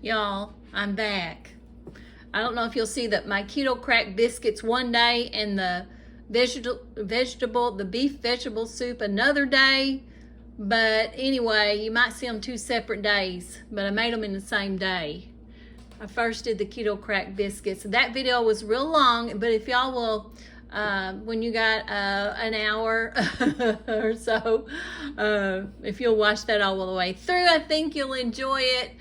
Y'all, I'm back. I don't know if you'll see that my keto crack biscuits one day and the beef vegetable soup another day. But anyway, you might see them 2 separate days, but I made them in the same day. I first did the keto crack biscuits. That video was real long, but if y'all will, when you got an hour or so, if you'll watch that all the way through, I think you'll enjoy it.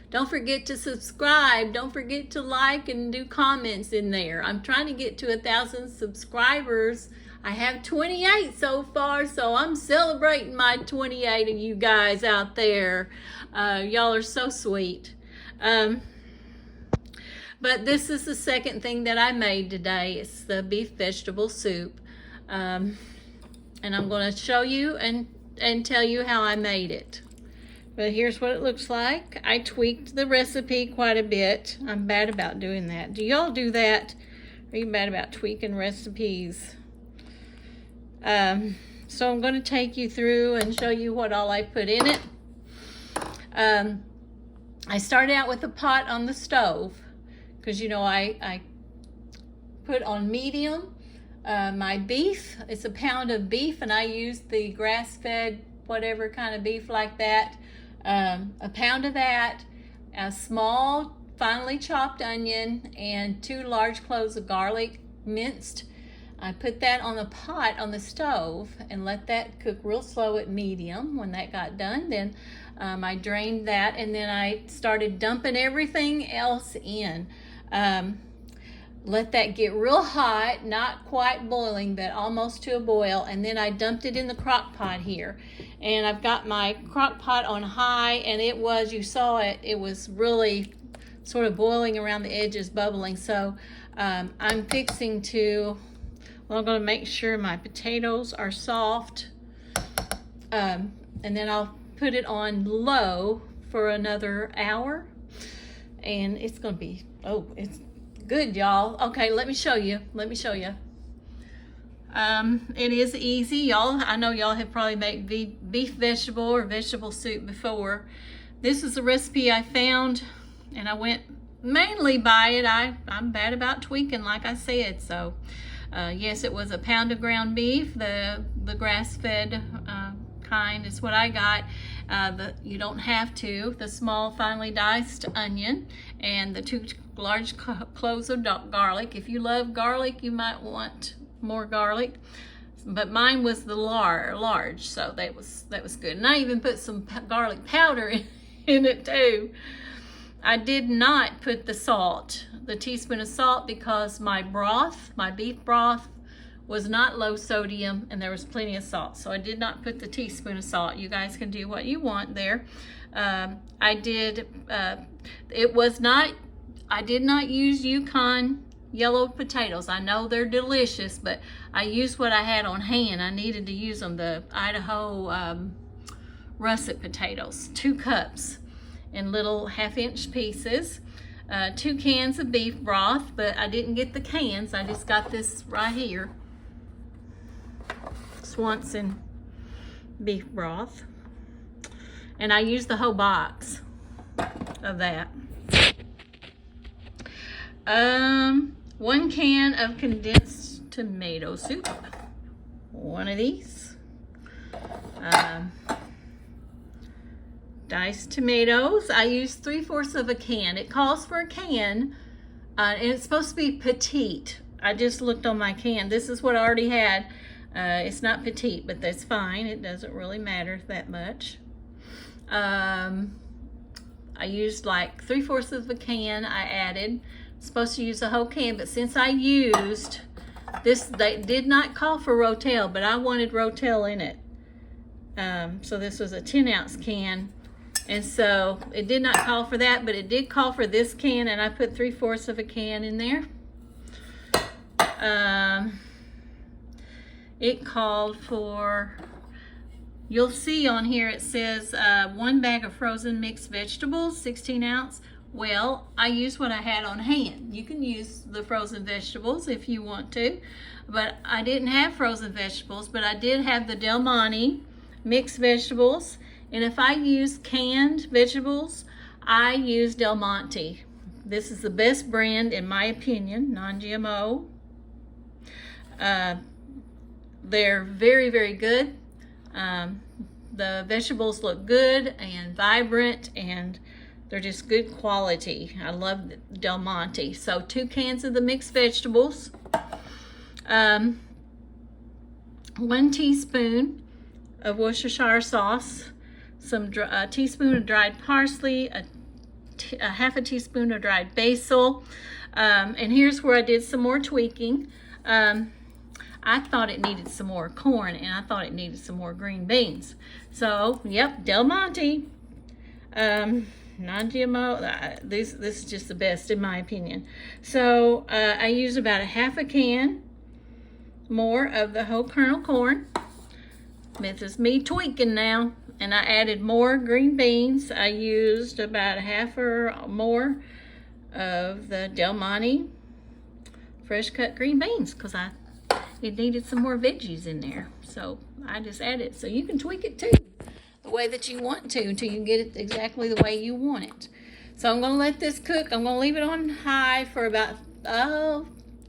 Don't forget to subscribe. Don't forget to like and do comments in there. I'm trying to get to 1,000 subscribers. I have 28 so far, so I'm celebrating my 28 of you guys out there. Y'all are so sweet. But this is the second thing that I made today. It's the beef vegetable soup. And I'm going to show you and tell you how I made it. But here's what it looks like. I tweaked the recipe quite a bit. I'm bad about doing that. Do y'all do that? Are you bad about tweaking recipes? So I'm going to take you through and show you what all I put in it. I started out with a pot on the stove because, you know, I put on medium my beef. It's a pound of beef, and I used the grass-fed whatever kind of beef like that. A pound of that, a small finely chopped onion, and 2 large cloves of garlic minced. I put that on the pot on the stove and let that cook real slow at medium. When that got done, then I drained that, and then I started dumping everything else in. Let that get real hot, not quite boiling, but almost to a boil, and then I dumped it in the crock pot here. And I've got my crock pot on high, and it was, you saw it, it was really sort of boiling around the edges, bubbling. So I'm fixing to, well, I'm going to make sure my potatoes are soft, and then I'll put it on low for another hour, and it's going to be, oh, it's good, y'all. Okay, let me show you. It is easy, y'all. I know y'all have probably made beef vegetable or vegetable soup before. This is a recipe I found, and I went mainly by it. I'm bad about tweaking, like I said. So, yes, it was a pound of ground beef. The grass-fed kind is what I got. You don't have to. The small finely diced onion and the 2 large cloves of garlic. If you love garlic, you might want more garlic, but mine was the large, so that was good. And I even put some garlic powder in it too. I did not put the teaspoon of salt, because my beef broth was not low sodium and there was plenty of salt, so I did not put the teaspoon of salt. You guys can do what you want there. I did not use Yukon yellow potatoes. I know they're delicious, but I used what I had on hand. I needed to use them, the Idaho russet potatoes, 2 cups in little 1/2-inch pieces, 2 cans of beef broth, but I didn't get the cans. I just got this right here, Swanson beef broth, and I used the whole box of that. 1 can of condensed tomato soup, 1 of these. Diced tomatoes. I used 3/4 of a can. It calls for a can, and it's supposed to be petite. I just looked on my can. This is what I already had. It's not petite, but that's fine. It doesn't really matter that much. I used like 3/4 of a can. I added. Supposed to use a whole can, but since I used this, they did not call for Rotel, but I wanted Rotel in it. So this was a 10-ounce can, and so it did not call for that, but it did call for this can, and I put 3/4 of a can in there. It called for, you'll see on here it says 1 bag of frozen mixed vegetables, 16 ounce. Well, I used what I had on hand. You can use the frozen vegetables if you want to, but I didn't have frozen vegetables, but I did have the Del Monte mixed vegetables, And if I use canned vegetables, I use Del Monte. This is the best brand in my opinion, non-GMO. They're very, very good. The vegetables look good and vibrant, and they're just good quality. I love Del Monte. So 2 cans of the mixed vegetables, 1 teaspoon of Worcestershire sauce, a teaspoon of dried parsley, a half a teaspoon of dried basil, and here's where I did some more tweaking. I thought it needed some more corn, and I thought it needed some more green beans. So, yep, Del Monte, non-GMO. This is just the best in my opinion. So I used about a half a can more of the whole kernel corn. This is me tweaking now, and I added more green beans. I used about a half or more of the Del Monte fresh cut green beans because it needed some more veggies in there. So I just added. So you can tweak it too, the way that you want to, until you get it exactly the way you want it. So I'm gonna let this cook. I'm gonna leave it on high for about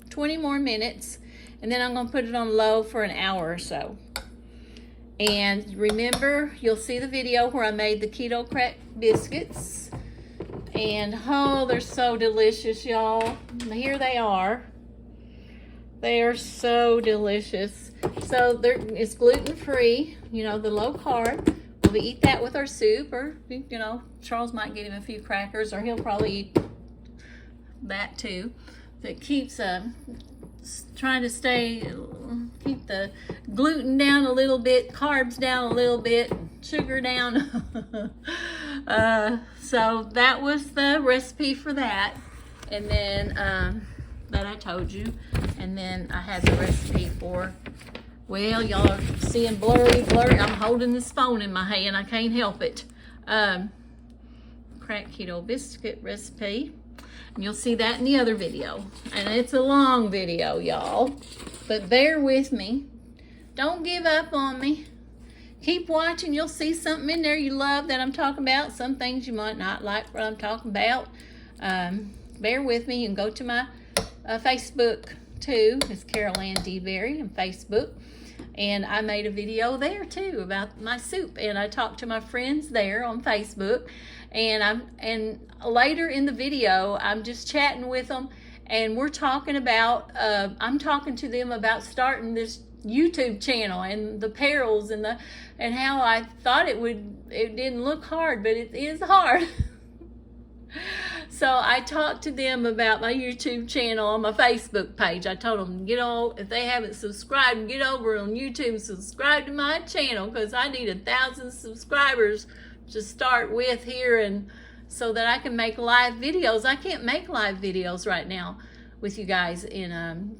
20 more minutes, and then I'm gonna put it on low for an hour or so. And remember, you'll see the video where I made the keto crack biscuits, and oh, they're so delicious, y'all. Here they are. They are so delicious. So it's gluten-free, you know, the low carb. We'll eat that with our soup, or, you know, Charles might get him a few crackers, or he'll probably eat that too. That keeps trying to keep the gluten down a little bit, carbs down a little bit, sugar down. So that was the recipe for that. And then that I told you. And then I had the recipe for, well, y'all are seeing blurry. I'm holding this phone in my hand. I can't help it. Crack keto biscuit recipe. And you'll see that in the other video. And it's a long video, y'all. But bear with me. Don't give up on me. Keep watching. You'll see something in there you love that I'm talking about. Some things you might not like what I'm talking about. Bear with me. You can go to my Facebook too. It's Carol Ann D. Berry on Facebook. And I made a video there too about my soup. And I talked to my friends there on Facebook. And later in the video, I'm just chatting with them, and we're talking about, I'm talking to them about starting this YouTube channel and the perils and how I thought it didn't look hard, but it is hard. So I talked to them about my YouTube channel on my Facebook page. I told them, if they haven't subscribed, get over on YouTube and subscribe to my channel, because I need 1,000 subscribers to start with here, and so that I can make live videos. I can't make live videos right now with you guys on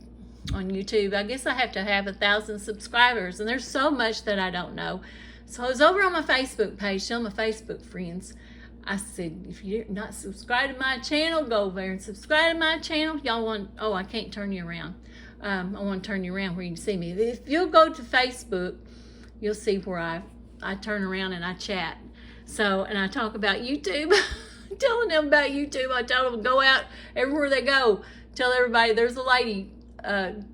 YouTube. I guess I have to have 1,000 subscribers, and there's so much that I don't know. So I was over on my Facebook page, telling my Facebook friends, I said, if you're not subscribed to my channel, go over there and subscribe to my channel. Y'all want, I can't turn you around. I want to turn you around where you can see me. If you'll go to Facebook, you'll see where I turn around and I chat. So, and I talk about YouTube, telling them about YouTube. I tell them, go out everywhere they go, tell everybody there's a lady,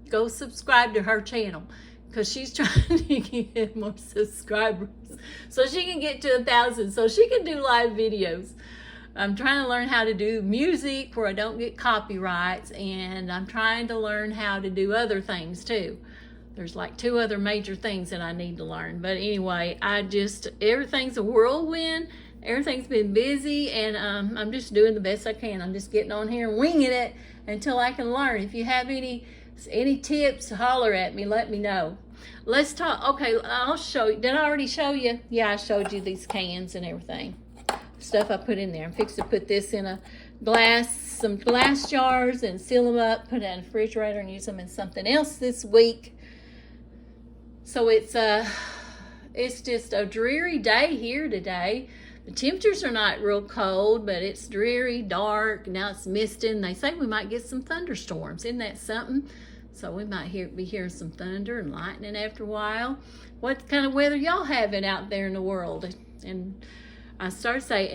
go subscribe to her channel, because she's trying to get more subscribers so she can get to 1,000, so she can do live videos. I'm trying to learn how to do music where I don't get copyrights, and I'm trying to learn how to do other things too. There's like 2 other major things that I need to learn. But anyway, everything's a whirlwind. Everything's been busy, and I'm just doing the best I can. I'm just getting on here and winging it until I can learn. If you have any tips, holler at me, let me know. Let's talk. Okay, I'll show you. Did I already show you? Yeah, I showed you these cans and everything. Stuff I put in there. I'm fixing to put this in some glass jars and seal them up, put it in a refrigerator, and use them in something else this week. So it's just a dreary day here today. The temperatures are not real cold, but it's dreary, dark. Now it's misting. They say we might get some thunderstorms. Isn't that something? So we might be hearing some thunder and lightning after a while. What kind of weather y'all having out there in the world? and I started saying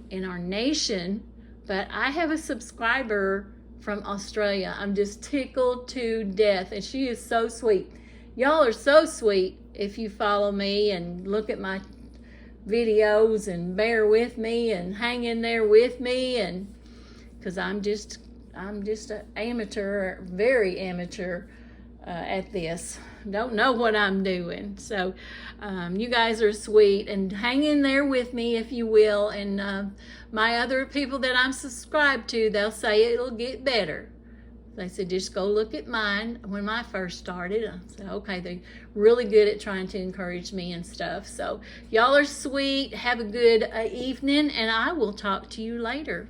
in our nation, but I have a subscriber from Australia. I'm just tickled to death, and she is so sweet. Y'all are so sweet if you follow me and look at my videos and bear with me and hang in there with me, and because I'm just an amateur, very amateur at this. Don't know what I'm doing. So you guys are sweet, and hang in there with me if you will. And my other people that I'm subscribed to, they'll say it'll get better. They said, just go look at mine when I first started. I said, okay, they're really good at trying to encourage me and stuff. So y'all are sweet. Have a good evening, and I will talk to you later.